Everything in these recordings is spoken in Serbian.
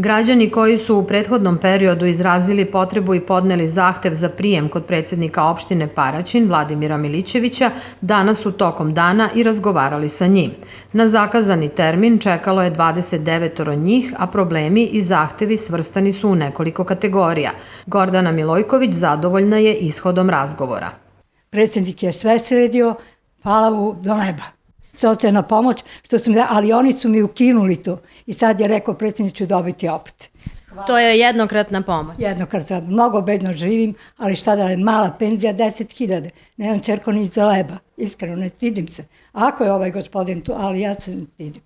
Građani koji su u prethodnom periodu izrazili potrebu i podneli zahtev za prijem kod predsjednika opštine Paraćin Vladimira Milićevića danas su tokom dana i razgovarali sa njim. Na zakazani termin čekalo je 29 njih, a problemi i zahtevi svrstani su u nekoliko kategorija. Gordana Milojković zadovoljna je ishodom razgovora. Predsjednik je sve sredio, hvala mu do neba. Socijalna pomoć, ali oni su mi ukinuli to i sad je rekao predsjednik ću dobiti opet. To je jednokratna pomoć? Jednokratna, mnogo bedno živim, ali šta da je mala penzija 10.000, nemam čerko ni za leba, iskreno ne stidim se. Ako je ovaj gospodin tu, ali ja se ne stidim,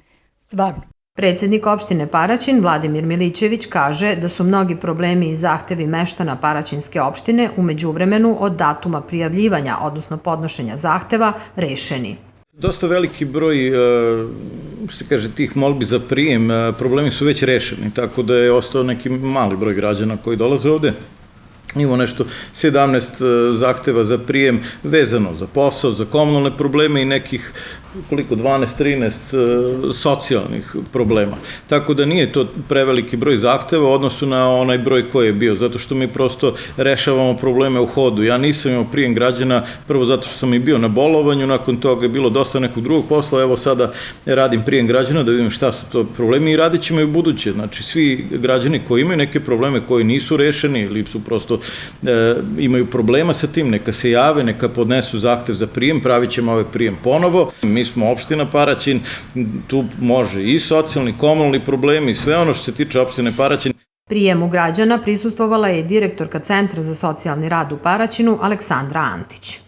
stvarno. Predsjednik opštine Paraćin Vladimir Milićević kaže da su mnogi problemi i zahtevi meštana Paraćinske opštine u međuvremenu od datuma prijavljivanja, odnosno podnošenja zahteva, rešeni. Dosta veliki broj, tih molbi za prijem, problemi su već rešeni, tako da je ostao neki mali broj građana koji dolaze ovde. Imamo nešto 17 zahteva za prijem vezano za posao, za komunalne probleme i nekih 12-13 socijalnih problema. Tako da nije to preveliki broj zahteva u odnosu na onaj broj koji je bio, zato što mi prosto rešavamo probleme u hodu. Ja nisam imao prijem građana, prvo zato što sam i bio na bolovanju, nakon toga je bilo dosta nekog drugog posla, evo sada radim prijem građana da vidim šta su to problemi i radit ćemo i u buduće. Znači, svi građani koji imaju neke probleme koji nisu rešeni ili su prosto imaju problema sa tim, neka se jave, neka podnesu zahtev za prijem, pravit ćemo ovaj prijem ponovo. Mi smo opština Paraćin, tu može i socijalni, komunalni problemi i sve ono što se tiče opštine Paraćin. Prijemu građana prisustvovala je i direktorka Centra za socijalni rad u Paraćinu Aleksandra Antić.